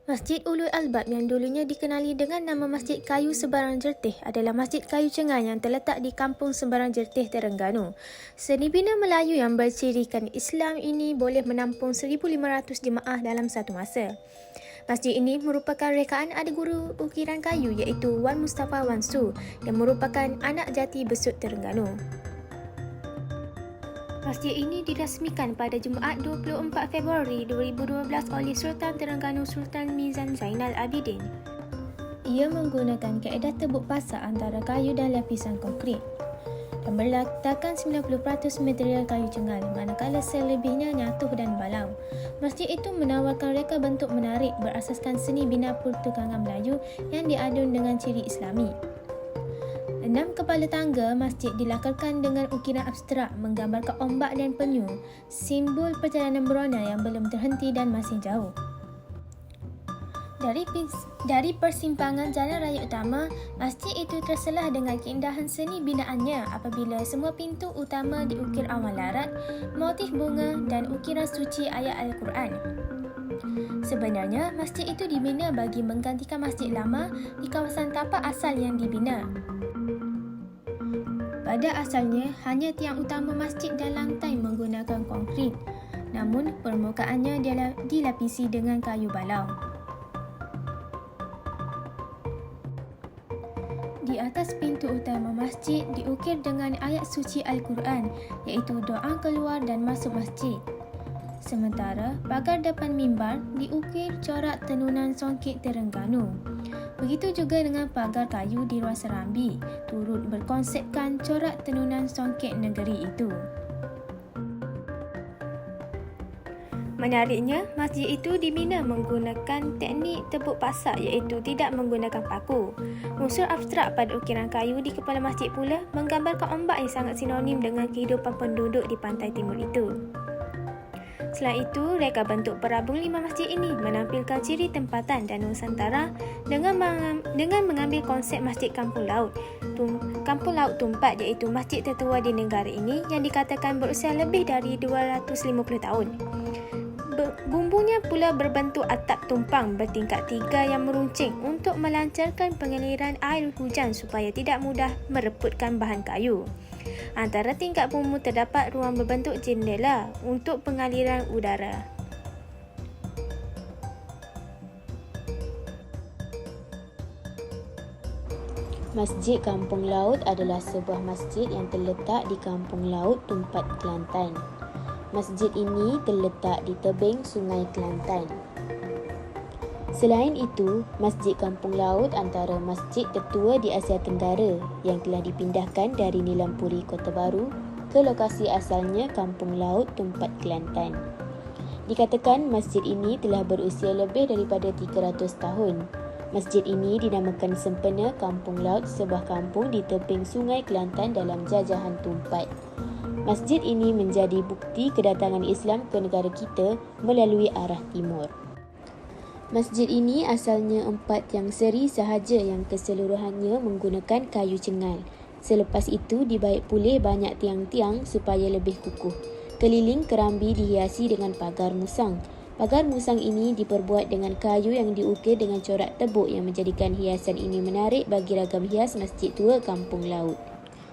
Masjid Ulul Albab yang dulunya dikenali dengan nama Masjid Kayu Seberang Jertih adalah Masjid Kayu Cengal yang terletak di Kampung Seberang Jertih, Terengganu. Seni bina Melayu yang bercirikan Islam ini boleh menampung 1,500 jemaah dalam satu masa. Masjid ini merupakan rekaan ada guru ukiran kayu iaitu Wan Mustafa Wan Su yang merupakan anak jati besut Terengganu. Masjid ini dirasmikan pada Jumaat 24 Februari 2012 oleh Sultan Terengganu Sultan Mizan Zainal Abidin. Ia menggunakan kaedah tebuk pasak antara kayu dan lapisan konkrit dan berletakkan 90% material kayu cengal, manakala selebihnya nyatuh dan balau. Masjid itu menawarkan reka bentuk menarik berasaskan seni bina pertukangan Melayu yang diadun dengan ciri Islami. 6 kepala tangga masjid dilakarkan dengan ukiran abstrak menggambarkan ombak dan penyu, simbol perjalanan berona yang belum terhenti dan masih jauh. Dari persimpangan jalan raya utama, masjid itu terselah dengan keindahan seni binaannya apabila semua pintu utama diukir awan larat, motif bunga dan ukiran suci ayat Al-Quran. Sebenarnya, masjid itu dibina bagi menggantikan masjid lama di kawasan tapak asal yang dibina. Pada asalnya, hanya tiang utama masjid dan lantai menggunakan konkrit, namun permukaannya dilapisi dengan kayu balau. Di atas pintu utama masjid diukir dengan ayat suci Al-Quran, iaitu doa keluar dan masuk masjid. Sementara, pagar depan mimbar diukir corak tenunan songket Terengganu. Begitu juga dengan pagar kayu di ruang serambi, turut berkonsepkan corak tenunan songket negeri itu. Menariknya, masjid itu dibina menggunakan teknik tebuk pasak iaitu tidak menggunakan paku. Unsur abstrak pada ukiran kayu di kepala masjid pula menggambarkan ombak yang sangat sinonim dengan kehidupan penduduk di pantai timur itu. Selain itu, reka bentuk perabung 5 masjid ini menampilkan ciri tempatan dan Nusantara dengan mengambil konsep Masjid Kampung Laut. Kampung Laut Tumpat iaitu masjid tertua di negara ini yang dikatakan berusia lebih dari 250 tahun. Bumbungnya pula berbentuk atap tumpang bertingkat 3 yang meruncing untuk melancarkan pengaliran air hujan supaya tidak mudah mereputkan bahan kayu. Antara tingkat bumbu terdapat ruang berbentuk jendela untuk pengaliran udara. Masjid Kampung Laut adalah sebuah masjid yang terletak di Kampung Laut Tumpat, Kelantan. Masjid ini terletak di tebing Sungai Kelantan. Selain itu, Masjid Kampung Laut antara masjid tertua di Asia Tenggara yang telah dipindahkan dari Nilampuri, Kota Baru ke lokasi asalnya Kampung Laut Tumpat, Kelantan. Dikatakan masjid ini telah berusia lebih daripada 300 tahun. Masjid ini dinamakan sempena Kampung Laut, sebuah kampung di tebing Sungai Kelantan dalam jajahan Tumpat. Masjid ini menjadi bukti kedatangan Islam ke negara kita melalui arah timur. Masjid ini asalnya 4 tiang seri sahaja yang keseluruhannya menggunakan kayu cengal. Selepas itu dibaik pulih banyak tiang-tiang supaya lebih kukuh. Keliling kerambi dihiasi dengan pagar musang. Pagar musang ini diperbuat dengan kayu yang diukir dengan corak tebuk yang menjadikan hiasan ini menarik bagi ragam hias masjid tua Kampung Laut.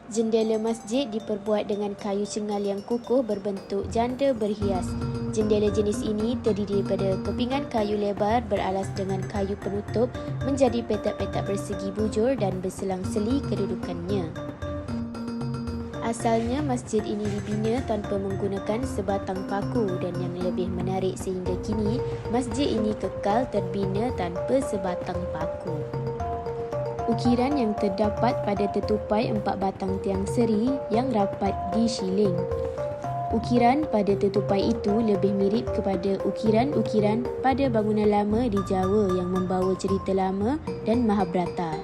Jendela masjid diperbuat dengan kayu cengal yang kukuh berbentuk janda berhias. Jendela jenis ini terdiri daripada kepingan kayu lebar beralas dengan kayu penutup menjadi petak-petak persegi bujur dan berselang-seli kedudukannya. Asalnya masjid ini dibina tanpa menggunakan sebatang paku dan yang lebih menarik sehingga kini masjid ini kekal terbina tanpa sebatang paku. Ukiran yang terdapat pada tetupai 4 batang tiang seri yang rapat disiling. Ukiran pada tetupai itu lebih mirip kepada ukiran-ukiran pada bangunan lama di Jawa yang membawa cerita lama dan Mahabharata.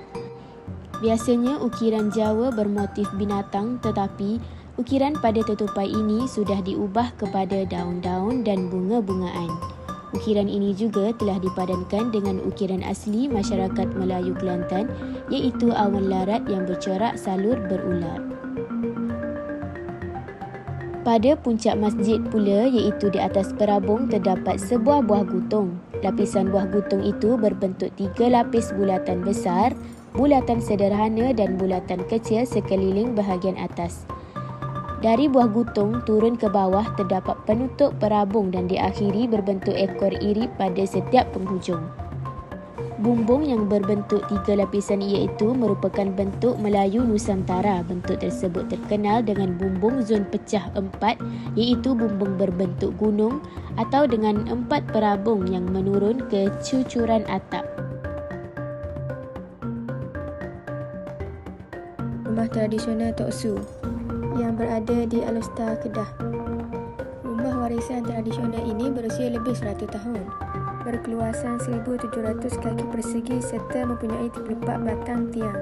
Biasanya ukiran Jawa bermotif binatang, tetapi ukiran pada tetupai ini sudah diubah kepada daun-daun dan bunga-bungaan. Ukiran ini juga telah dipadankan dengan ukiran asli masyarakat Melayu Kelantan, iaitu awan larat yang bercorak salur berular. Pada puncak masjid pula, iaitu di atas perabung, terdapat sebuah buah gutong. lapisan buah gutung itu berbentuk 3 lapis bulatan besar, bulatan sederhana dan bulatan kecil sekeliling bahagian atas. Dari buah gutung turun ke bawah terdapat penutup perabung dan diakhiri berbentuk ekor iri pada setiap penghujung. Bumbung yang berbentuk 3 lapisan iaitu merupakan bentuk Melayu Nusantara. Bentuk tersebut terkenal dengan bumbung zon pecah 4 iaitu bumbung berbentuk gunung atau dengan 4 perabung yang menurun ke cucuran atap. Rumah tradisional Tok Su yang berada di Alustar, Kedah. Rumah warisan tradisional ini berusia lebih 100 tahun, berkeluasan 1,700 kaki persegi serta mempunyai 34 batang tiang.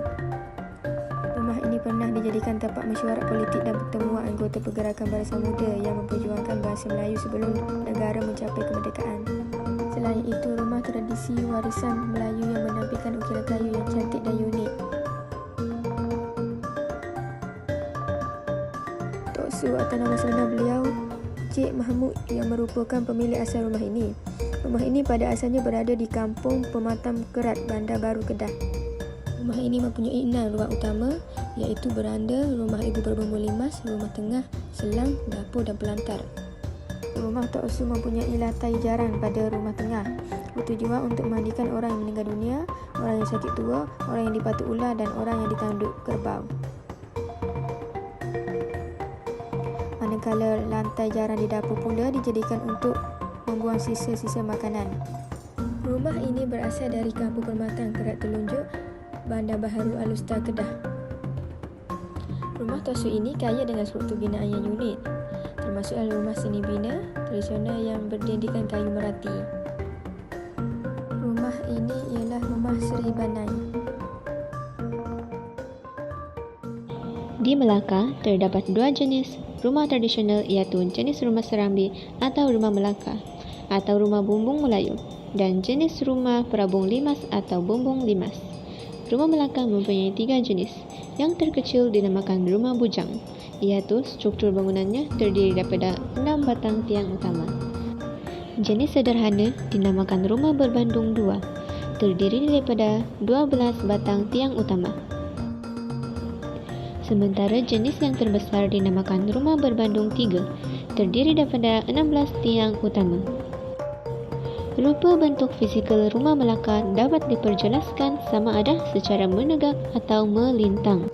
Rumah ini pernah dijadikan tempat mesyuarat politik dan pertemuan anggota pergerakan Barisan Muda yang memperjuangkan bahasa Melayu sebelum negara mencapai kemerdekaan. Selain itu, rumah tradisi warisan Melayu yang menampilkan ukiran kayu yang cantik dan unik. Tok Su atau nama sebenar beliau Cik Mahmud yang merupakan pemilik asal rumah ini. Rumah ini pada asalnya berada di Kampung Pematam Kerat, Bandar Baru, Kedah. Rumah ini mempunyai 6 ruang utama iaitu beranda, rumah ibu berbumbung limas, rumah tengah, selang, dapur dan pelantar. Rumah Tok Su mempunyai lantai jarang pada rumah tengah, bertujuan untuk memandikan orang yang meninggal dunia, orang yang sakit tua, orang yang dipatuk ular dan orang yang ditanduk kerbau. Manakala lantai jarang di dapur pula dijadikan untuk membuang sisa-sisa makanan. Rumah ini berasal dari Kampung Permatan Kerat Telunjuk, Bandar Baharu, Alustar, Kedah. Rumah Tok Su ini kaya dengan struktur binaan yang unik, termasuk rumah seni bina tradisional yang berdindingkan kayu merati. Rumah ini ialah rumah Seri Banai. Di Melaka, terdapat 2 jenis rumah tradisional iaitu jenis rumah serambi atau rumah Melaka atau rumah bumbung Melayu dan jenis rumah perabung limas atau bumbung limas. Rumah Melaka mempunyai 3 jenis. Yang terkecil dinamakan rumah bujang, iaitu struktur bangunannya terdiri daripada 6 batang tiang utama. Jenis sederhana dinamakan rumah berbandung 2, terdiri daripada 12 batang tiang utama. Sementara jenis yang terbesar dinamakan rumah berbandung 3, terdiri daripada 16 tiang utama. Rupa bentuk fizikal rumah Melaka dapat diperjelaskan sama ada secara menegak atau melintang.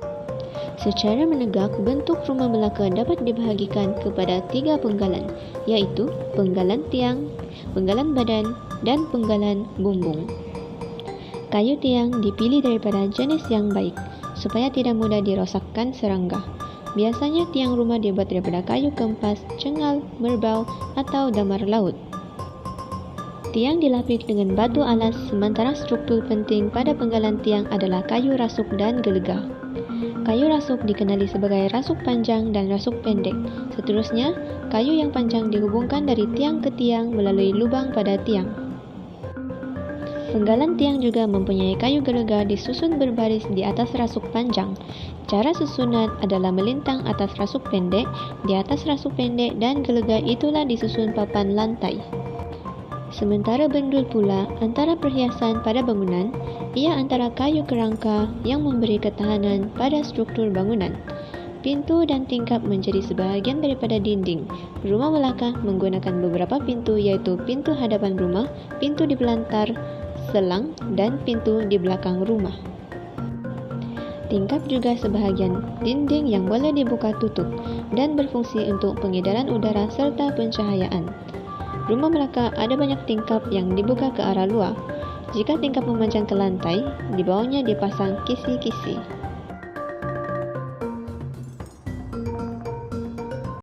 Secara menegak, bentuk rumah Melaka dapat dibahagikan kepada 3 penggalan, iaitu penggalan tiang, penggalan badan dan penggalan bumbung. Kayu tiang dipilih daripada jenis yang baik supaya tidak mudah dirosakkan serangga. Biasanya tiang rumah dibuat daripada kayu kempas, cengal, merbau atau damar laut. Tiang dilapis dengan batu alas, sementara struktur penting pada penggalan tiang adalah kayu rasuk dan gelegah. Kayu rasuk dikenali sebagai rasuk panjang dan rasuk pendek. Seterusnya, kayu yang panjang dihubungkan dari tiang ke tiang melalui lubang pada tiang. Penggalan tiang juga mempunyai kayu gelegah disusun berbaris di atas rasuk panjang. Cara susunan adalah melintang atas rasuk pendek, di atas rasuk pendek dan gelegah itulah disusun papan lantai. Sementara bendul pula antara perhiasan pada bangunan, ia antara kayu kerangka yang memberi ketahanan pada struktur bangunan. Pintu dan tingkap menjadi sebahagian daripada dinding. Rumah Melaka menggunakan beberapa pintu iaitu pintu hadapan rumah, pintu di pelantar, selang dan pintu di belakang rumah. Tingkap juga sebahagian dinding yang boleh dibuka tutup dan berfungsi untuk pengedaran udara serta pencahayaan. Rumah Melaka ada banyak tingkap yang dibuka ke arah luar. Jika tingkap memanjang ke lantai, di bawahnya dipasang kisi-kisi.